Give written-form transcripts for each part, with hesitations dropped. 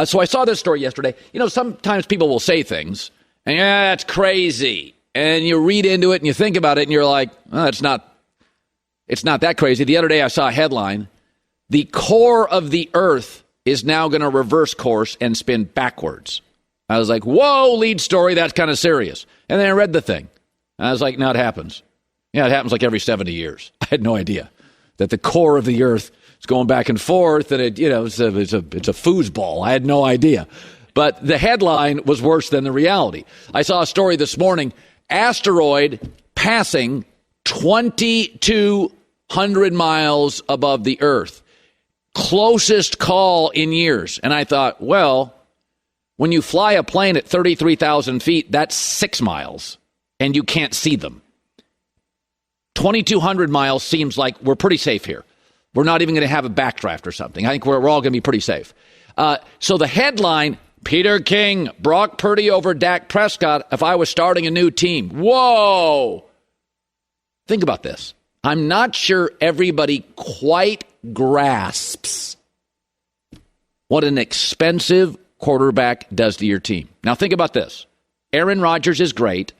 So I saw this story yesterday. Sometimes people will say things, and that's crazy. And you read into it and you think about it, and you're like, it's not that crazy. The other day I saw a headline, the core of the earth is now going to reverse course and spin backwards. I was like, whoa, lead story, that's kind of serious. And then I read the thing. I was like, no, it happens. Yeah, it happens like every 70 years. I had no idea that the core of the earth is going back and forth, and it's a foosball. I had no idea. But the headline was worse than the reality. I saw a story this morning, asteroid passing 2,200 miles above the earth. Closest call in years. And I thought, well, when you fly a plane at 33,000 feet, that's 6 miles, and you can't see them. 2,200 miles seems like we're pretty safe here. We're not even going to have a backdraft or something. I think we're all going to be pretty safe. So the headline, Peter King, Brock Purdy over Dak Prescott if I was starting a new team. Whoa! Think about this. I'm not sure everybody quite grasps what an expensive quarterback does to your team. Now think about this. Aaron Rodgers is great.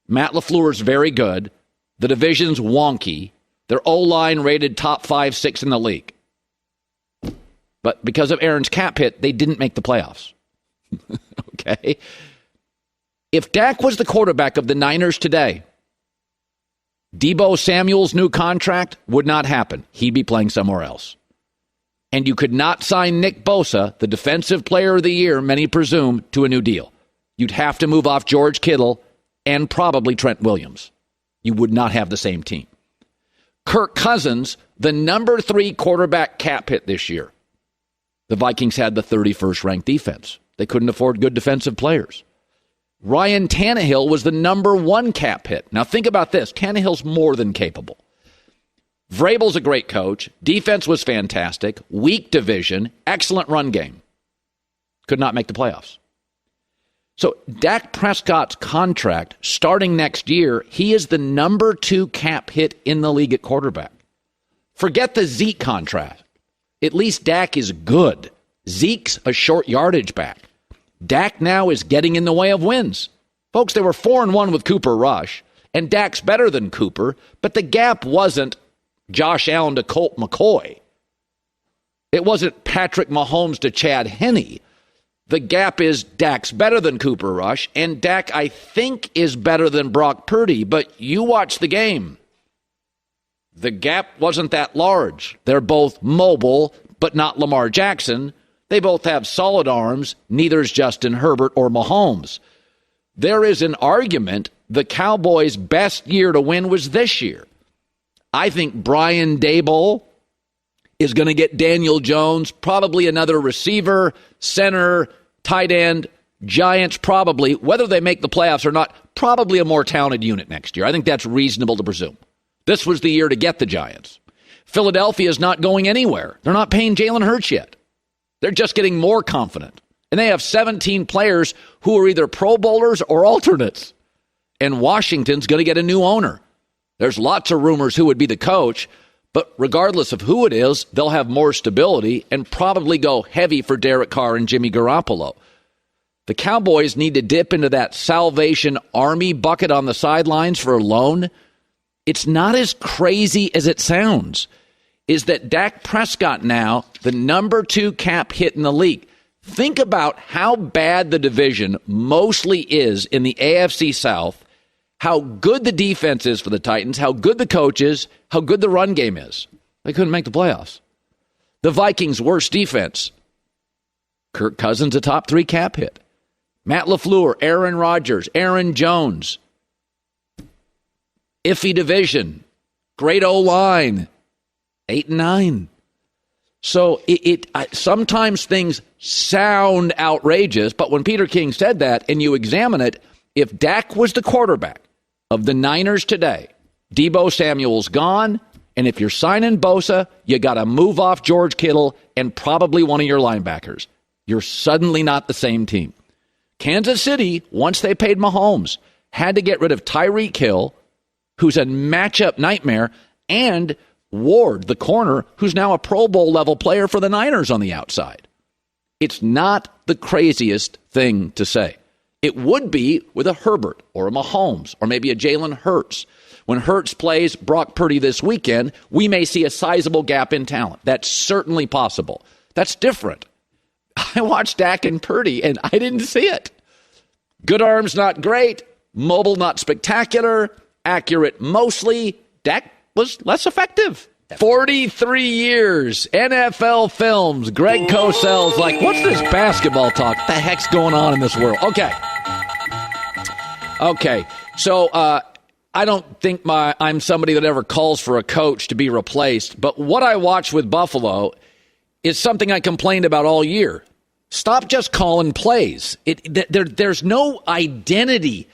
Matt LaFleur is very good. The division's wonky. Their O-line rated top 5, 6 in the league. But because of Aaron's cap hit, they didn't make the playoffs. Okay? If Dak was the quarterback of the Niners today, Deebo Samuel's new contract would not happen. He'd be playing somewhere else. And you could not sign Nick Bosa, the defensive player of the year, many presume, to a new deal. You'd have to move off George Kittle and probably Trent Williams. You would not have the same team. Kirk Cousins, the number 3 quarterback cap hit this year. The Vikings had the 31st ranked defense. They couldn't afford good defensive players. Ryan Tannehill was the number 1 cap hit. Now think about this. Tannehill's more than capable. Vrabel's a great coach. Defense was fantastic. Weak division. Excellent run game. Could not make the playoffs. So Dak Prescott's contract starting next year, he is the number 2 cap hit in the league at quarterback. Forget the Zeke contract. At least Dak is good. Zeke's a short yardage back. Dak now is getting in the way of wins. Folks, they were 4-1 with Cooper Rush, and Dak's better than Cooper, but the gap wasn't Josh Allen to Colt McCoy. It wasn't Patrick Mahomes to Chad Henne. The gap is Dak's better than Cooper Rush, and Dak, I think, is better than Brock Purdy, but you watch the game. The gap wasn't that large. They're both mobile, but not Lamar Jackson. They both have solid arms. Neither's Justin Herbert or Mahomes. There is an argument the Cowboys' best year to win was this year. I think Brian Daboll is going to get Daniel Jones, probably another receiver, center, tight end. Giants probably, whether they make the playoffs or not, probably a more talented unit next year. I think that's reasonable to presume. This was the year to get the Giants. Philadelphia is not going anywhere. They're not paying Jalen Hurts yet. They're just getting more confident. And they have 17 players who are either Pro Bowlers or alternates. And Washington's going to get a new owner. There's lots of rumors who would be the coach, but regardless of who it is, they'll have more stability and probably go heavy for Derek Carr and Jimmy Garoppolo. The Cowboys need to dip into that Salvation Army bucket on the sidelines for a loan. It's not as crazy as it sounds. Is that Dak Prescott now, the number 2 cap hit in the league? Think about how bad the division mostly is in the AFC South, how good the defense is for the Titans, how good the coach is, how good the run game is. They couldn't make the playoffs. The Vikings' worst defense. Kirk Cousins, a top 3 cap hit. Matt LaFleur, Aaron Rodgers, Aaron Jones. Iffy division. Great O-line. 8-9. So sometimes things sound outrageous, but when Peter King said that and you examine it, if Dak was the quarterback of the Niners today, Deebo Samuel's gone, and if you're signing Bosa, you got to move off George Kittle and probably one of your linebackers. You're suddenly not the same team. Kansas City, once they paid Mahomes, had to get rid of Tyreek Hill, who's a matchup nightmare, and Ward, the corner, who's now a Pro Bowl level player for the Niners on the outside. It's not the craziest thing to say. It would be with a Herbert or a Mahomes or maybe a Jalen Hurts. When Hurts plays Brock Purdy this weekend, we may see a sizable gap in talent. That's certainly possible. That's different. I watched Dak and Purdy, and I didn't see it. Good arms, not great. Mobile, not spectacular. Accurate mostly. Dak was less effective. 43 years, NFL films. Greg Cosell's like, what's this basketball talk? What the heck's going on in this world? Okay. So I don't think I'm somebody that ever calls for a coach to be replaced. But what I watched with Buffalo is something I complained about all year. Stop just calling plays. There's no identity.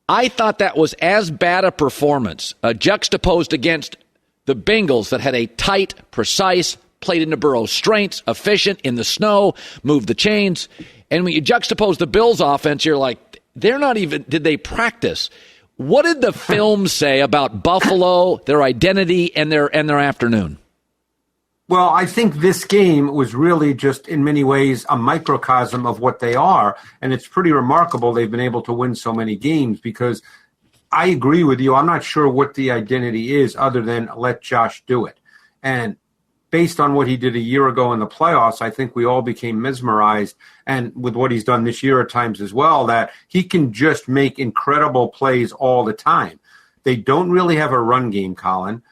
I thought that was as bad a performance, juxtaposed against the Bengals that had a tight, precise, played into Burrow's strengths, efficient in the snow, moved the chains. And when you juxtapose the Bills' offense, you're like, they're not even, did they practice? What did the film say about Buffalo, their identity, and their afternoon? Well, I think this game was really just in many ways a microcosm of what they are. And it's pretty remarkable they've been able to win so many games because I agree with you. I'm not sure what the identity is other than let Josh do it. And based on what he did a year ago in the playoffs, I think we all became mesmerized, and with what he's done this year at times as well, that he can just make incredible plays all the time. They don't really have a run game, Colin.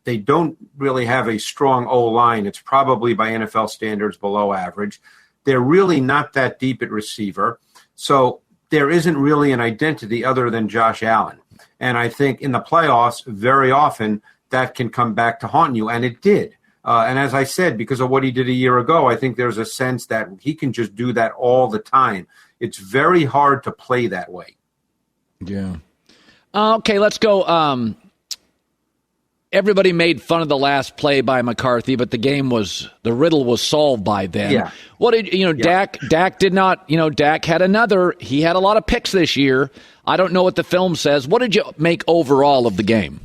They don't really have a strong O-line. It's probably by NFL standards below average. They're really not that deep at receiver. So there isn't really an identity other than Josh Allen. And I think in the playoffs, very often that can come back to haunt you, and it did. And as I said, because of what he did a year ago, I think there's a sense that he can just do that all the time. It's very hard to play that way. Yeah. Okay, let's go. Everybody made fun of the last play by McCarthy, but the riddle was solved by then. Yeah. What did, Dak did not, Dak had he had a lot of picks this year. I don't know what the film says. What did you make overall of the game?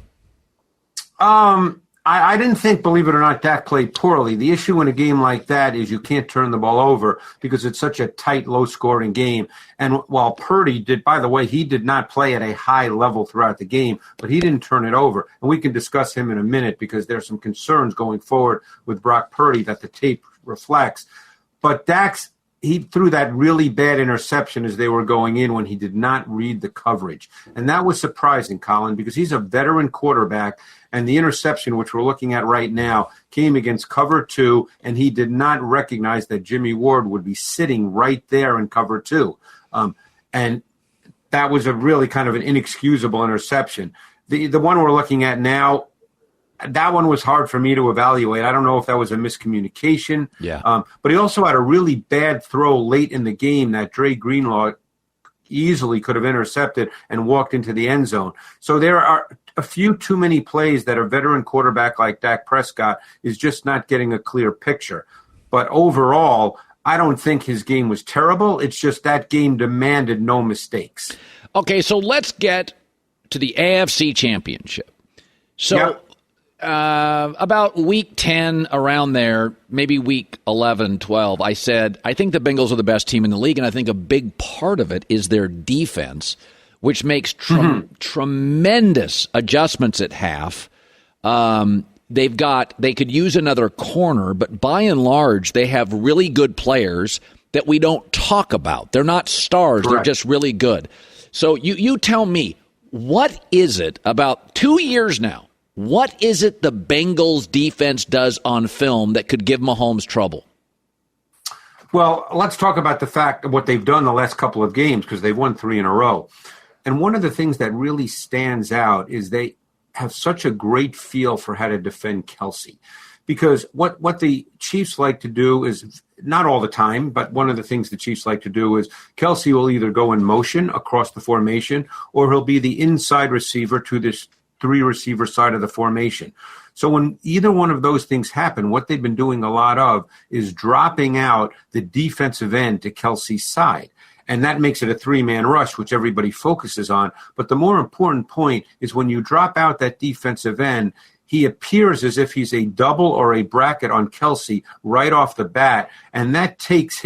I didn't think, believe it or not, Dak played poorly. The issue in a game like that is you can't turn the ball over because it's such a tight, low-scoring game. And while Purdy did, by the way, he did not play at a high level throughout the game, but he didn't turn it over. And we can discuss him in a minute because there's some concerns going forward with Brock Purdy that the tape reflects. But he threw that really bad interception as they were going in when he did not read the coverage. And that was surprising, Colin, because he's a veteran quarterback, and the interception, which we're looking at right now, came against cover 2, and he did not recognize that Jimmy Ward would be sitting right there in cover 2. And that was a really kind of an inexcusable interception. The one we're looking at now, that one was hard for me to evaluate. I don't know if that was a miscommunication. Yeah. But he also had a really bad throw late in the game that Dre Greenlaw easily could have intercepted and walked into the end zone. So there are a few too many plays that a veteran quarterback like Dak Prescott is just not getting a clear picture. But overall, I don't think his game was terrible. It's just that game demanded no mistakes. Okay, so let's get to the AFC Championship. So. Yep. About week 10, around there, maybe week 11, 12, I said, I think the Bengals are the best team in the league, and I think a big part of it is their defense, which makes tremendous adjustments at half. They could use another corner, but by and large, they have really good players that we don't talk about. They're not stars. Correct. They're just really good. So you tell me, what is it about 2 years now? What is it the Bengals defense does on film that could give Mahomes trouble? Well, let's talk about the fact of what they've done the last couple of games because they've won 3 in a row. And one of the things that really stands out is they have such a great feel for how to defend Kelsey. Because what the Chiefs like to do is, not all the time, but one of the things the Chiefs like to do is Kelsey will either go in motion across the formation or he'll be the inside receiver to this 3-receiver side of the formation. So when either one of those things happen, what they've been doing a lot of is dropping out the defensive end to Kelsey's side. And that makes it a 3-man rush, which everybody focuses on. But the more important point is when you drop out that defensive end, he appears as if he's a double or a bracket on Kelsey right off the bat, and that takes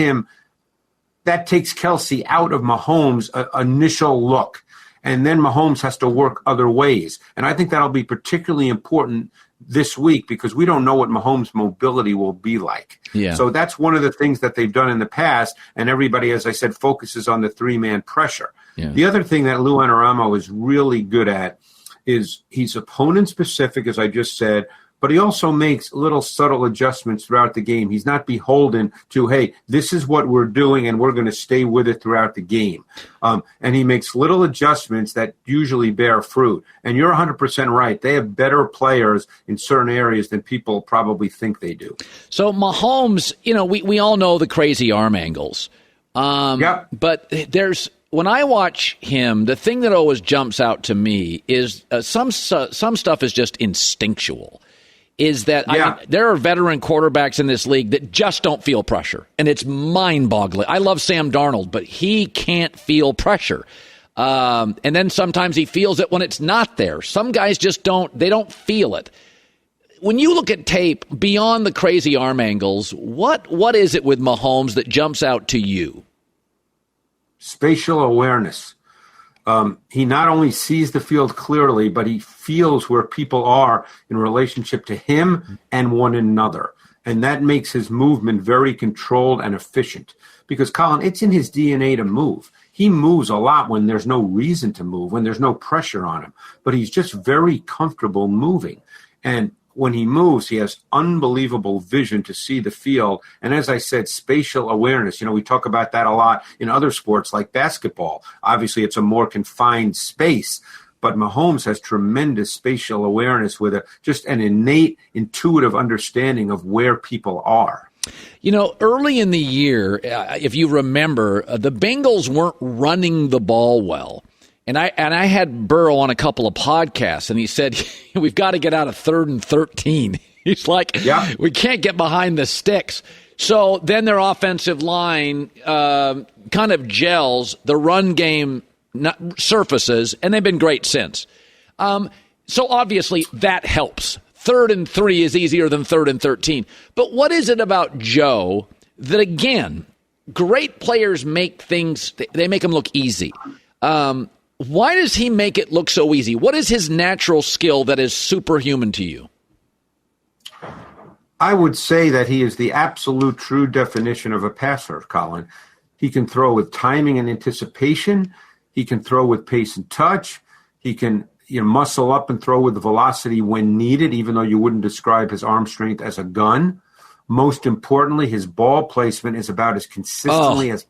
Kelsey out of Mahomes' initial look. And then Mahomes has to work other ways. And I think that'll be particularly important this week because we don't know what Mahomes' mobility will be like. Yeah. So that's one of the things that they've done in the past. And everybody, as I said, focuses on the three-man pressure. Yeah. The other thing that Lou Anarumo is really good at is he's opponent-specific, as I just said, but he also makes little subtle adjustments throughout the game. He's not beholden to, hey, this is what we're doing, and we're going to stay with it throughout the game. And he makes little adjustments that usually bear fruit. And you're 100% right. They have better players in certain areas than people probably think they do. So Mahomes, we all know the crazy arm angles. Yep. But when I watch him, the thing that always jumps out to me is some stuff is just instinctual. Is that there are veteran quarterbacks in this league that just don't feel pressure, and it's mind-boggling. I love Sam Darnold, but he can't feel pressure. And then sometimes he feels it when it's not there. Some guys just don't feel it. When you look at tape, beyond the crazy arm angles, what is it with Mahomes that jumps out to you? Spatial awareness. He not only sees the field clearly, but he feels where people are in relationship to him and one another. And that makes his movement very controlled and efficient. Because, Colin, it's in his DNA to move. He moves a lot when there's no reason to move, when there's no pressure on him. But he's just very comfortable moving. And when he moves, he has unbelievable vision to see the field. And as I said, spatial awareness. We talk about that a lot in other sports like basketball. Obviously, it's a more confined space. But Mahomes has tremendous spatial awareness with just an innate, intuitive understanding of where people are. Early in the year, if you remember, the Bengals weren't running the ball well. And I had Burrow on a couple of podcasts, and he said, we've got to get out of 3rd and 13. He's like, we can't get behind the sticks. So then their offensive line kind of gels, the run game surfaces, and they've been great since. So obviously that helps. 3rd and 3 is easier than 3rd and 13. But what is it about Joe that, again, great players make things, they make them look easy? Why does he make it look so easy? What is his natural skill that is superhuman to you? I would say that he is the absolute true definition of a passer, Colin. He can throw with timing and anticipation. He can throw with pace and touch. He can muscle up and throw with velocity when needed, even though you wouldn't describe his arm strength as a gun. Most importantly, his ball placement is about as consistently as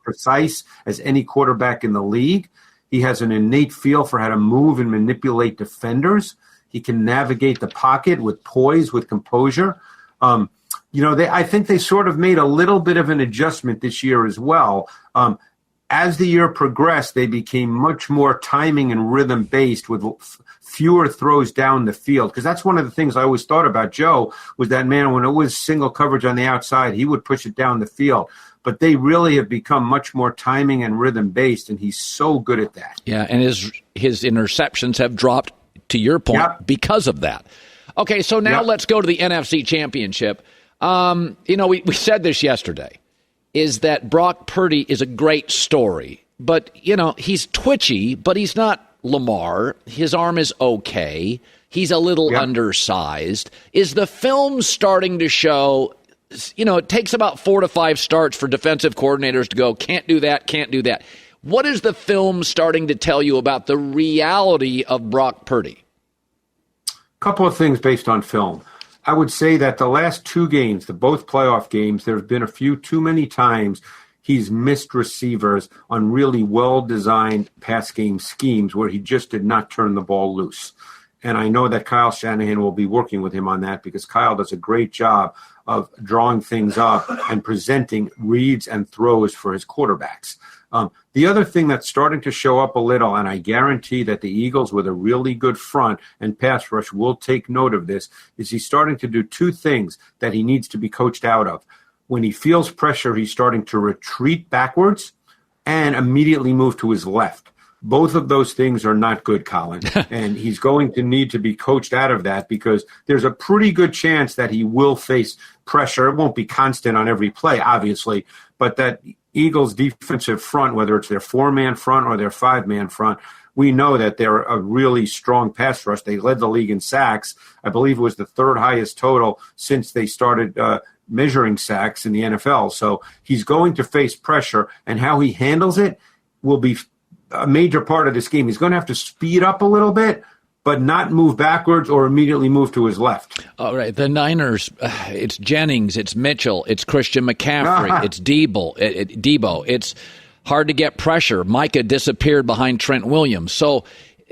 precise as any quarterback in the league. He has an innate feel for how to move and manipulate defenders. He can navigate the pocket with poise, with composure. I think they sort of made a little bit of an adjustment this year as well. As the year progressed, they became much more timing and rhythm based with fewer throws down the field. Because that's one of the things I always thought about Joe was that, man, when it was single coverage on the outside, he would push it down the field. But they really have become much more timing and rhythm based, and he's so good at that. Yeah, and his interceptions have dropped, to your point, because of that. Okay, so now let's go to the NFC Championship. We said this yesterday, is that Brock Purdy is a great story. But, he's twitchy, but he's not Lamar. His arm is okay. He's a little undersized. Is the film starting to show... it takes about 4 to 5 starts for defensive coordinators to go, can't do that, can't do that. What is the film starting to tell you about the reality of Brock Purdy? A couple of things based on film. I would say that the last 2 games, both playoff games, there have been a few too many times he's missed receivers on really well-designed pass game schemes where he just did not turn the ball loose. And I know that Kyle Shanahan will be working with him on that because Kyle does a great job of drawing things up and presenting reads and throws for his quarterbacks. The other thing that's starting to show up a little, and I guarantee that the Eagles with a really good front and pass rush will take note of this, is he's starting to do 2 things that he needs to be coached out of. When he feels pressure, he's starting to retreat backwards and immediately move to his left. Both of those things are not good, Colin. And he's going to need to be coached out of that because there's a pretty good chance that he will face pressure. It won't be constant on every play, obviously, but that Eagles defensive front, whether it's their 4-man front or their 5-man front, we know that they're a really strong pass rush. They led the league in sacks. I believe it was the third highest total since they started measuring sacks in the NFL. So he's going to face pressure, and how he handles it will be a major part of this game. He's going to have to speed up a little bit, but not move backwards or immediately move to his left. All right, the Niners, it's Jennings, it's Mitchell, it's Christian McCaffrey, it's Debo. It's hard to get pressure. Micah disappeared behind Trent Williams. So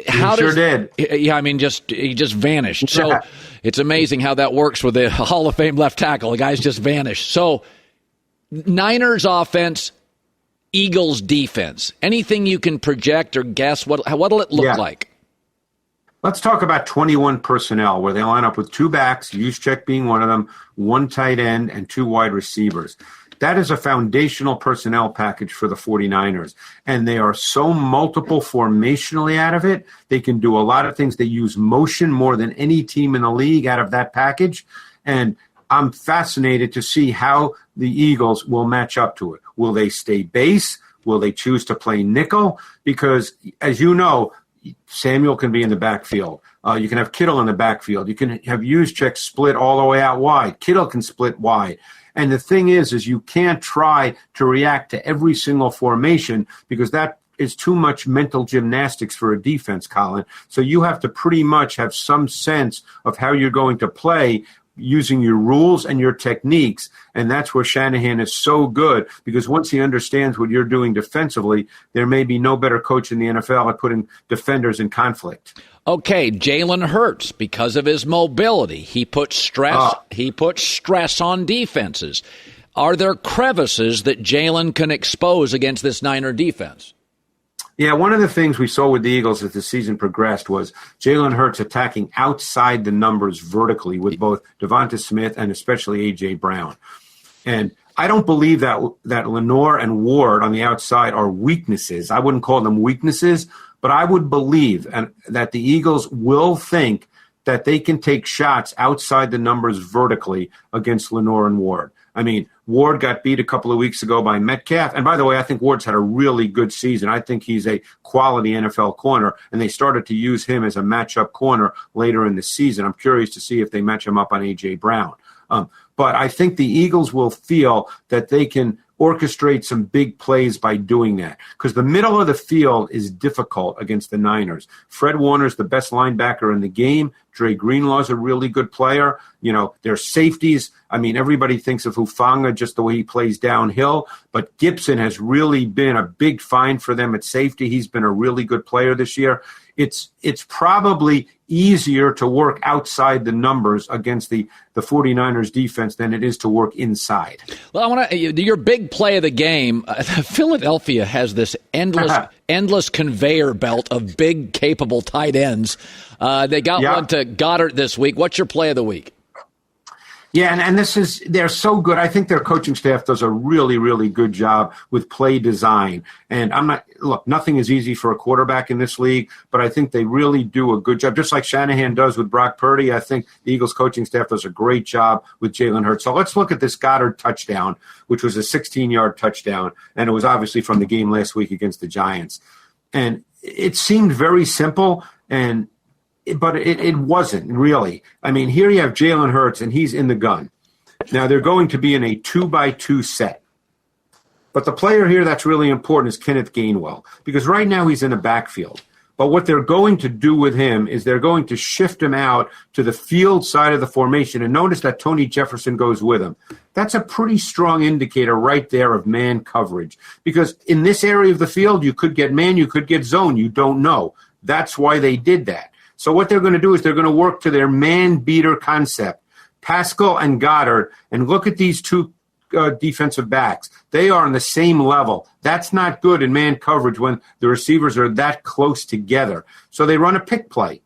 how he sure did. Yeah, I mean, he just vanished. So it's amazing how that works with a Hall of Fame left tackle. The guy's just vanished. So Niners offense, Eagles defense. Anything you can project or guess? What'll it look like? Let's talk about 21 personnel, where they line up with 2 backs, Juszczyk being one of them, 1 tight end, and 2 wide receivers. That is a foundational personnel package for the 49ers, and they are so multiple formationally out of it. They can do a lot of things. They use motion more than any team in the league out of that package, and I'm fascinated to see how the Eagles will match up to it. Will they stay base? Will they choose to play nickel? Because, as you know, Samuel can be in the backfield. You can have Kittle in the backfield. You can have Juszczyk split all the way out wide. Kittle can split wide. And the thing is you can't try to react to every single formation because that is too much mental gymnastics for a defense, Colin. So you have to pretty much have some sense of how you're going to play using your rules and your techniques. And that's where Shanahan is so good, because once he understands what you're doing defensively, there may be no better coach in the NFL at putting defenders in conflict. Okay, Jalen Hurts, because of his mobility, he puts stress on defenses. Are there crevices that Jalen can expose against this Niner defense? Yeah, one of the things we saw with the Eagles as the season progressed was Jalen Hurts attacking outside the numbers vertically with both Devonta Smith and especially A.J. Brown. And I don't believe that Lenore and Ward on the outside are weaknesses. I wouldn't call them weaknesses, but I would believe that the Eagles will think that they can take shots outside the numbers vertically against Lenore and Ward. I mean, Ward got beat a couple of weeks ago by Metcalf. And by the way, I think Ward's had a really good season. I think he's a quality NFL corner, and they started to use him as a matchup corner later in the season. I'm curious to see if they match him up on A.J. Brown. But I think the Eagles will feel that they can orchestrate some big plays by doing that, because the middle of the field is difficult against the Niners. Fred Warner's the best linebacker in the game. Dre Greenlaw's a really good player. You know, their safeties. I mean, everybody thinks of Hufanga just the way he plays downhill, but Gibson has really been a big find for them at safety. He's been a really good player this year. It's probably easier to work outside the numbers against the 49ers defense than it is to work inside. Well, I want to your big play of the game. Philadelphia has this endless conveyor belt of big, capable tight ends. They got one to Goddard this week. What's your play of the week? Yeah, and they're so good. I think their coaching staff does a really, really good job with play design. And nothing is easy for a quarterback in this league, but I think they really do a good job. Just like Shanahan does with Brock Purdy, I think the Eagles coaching staff does a great job with Jalen Hurts. So let's look at this Goddard touchdown, which was a 16-yard touchdown, and it was obviously from the game last week against the Giants. And it seemed very simple, but it wasn't really. I mean, here you have Jalen Hurts, and he's in the gun. Now, they're going to be in a 2-by-2 set. But the player here that's really important is Kenneth Gainwell, because right now he's in the backfield. But what they're going to do with him is they're going to shift him out to the field side of the formation. And notice that Tony Jefferson goes with him. That's a pretty strong indicator right there of man coverage, because in this area of the field, you could get man, you could get zone. You don't know. That's why they did that. So what they're going to do is they're going to work to their man-beater concept, Pascal and Goddard, and look at these two defensive backs. They are on the same level. That's not good in man coverage when the receivers are that close together. So they run a pick play.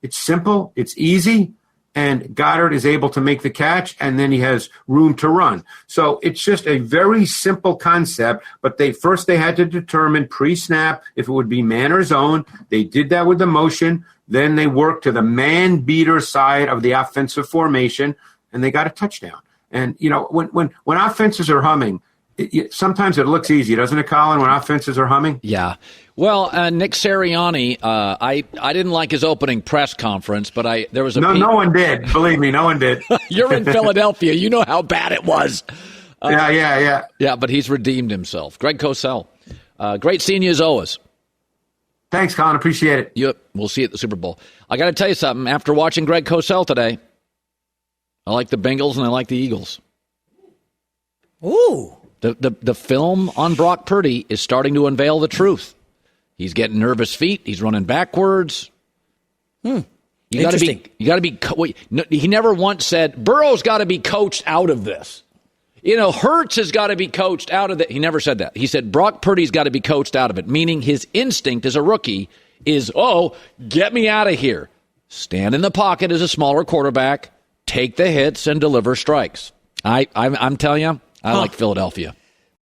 It's simple. It's easy. and Goddard is able to make the catch, and then he has room to run. So it's just a very simple concept, but they had to determine pre-snap if it would be man or zone. They did that with the motion. Then they worked to the man-beater side of the offensive formation, and they got a touchdown. And, when offenses are humming, sometimes it looks easy, doesn't it, Colin, when offenses are humming? Yeah. Well, Nick Sirianni, I didn't like his opening press conference, but there was a no one did. Believe me, no one did. You're in Philadelphia. You know how bad it was. Yeah. Yeah, but he's redeemed himself. Greg Cosell, great seeing you as always. Thanks, Colin. Appreciate it. Yep. We'll see you at the Super Bowl. I got to tell you something. After watching Greg Cosell today, I like the Bengals and I like the Eagles. Ooh. The film on Brock Purdy is starting to unveil the truth. He's getting nervous feet. He's running backwards. Interesting. You got to be. He never once said Burrow's got to be coached out of this. Hurts has got to be coached out of it. He never said that. He said Brock Purdy's got to be coached out of it, meaning his instinct as a rookie is, get me out of here. Stand in the pocket as a smaller quarterback, take the hits, and deliver strikes. I'm telling you, I like Philadelphia.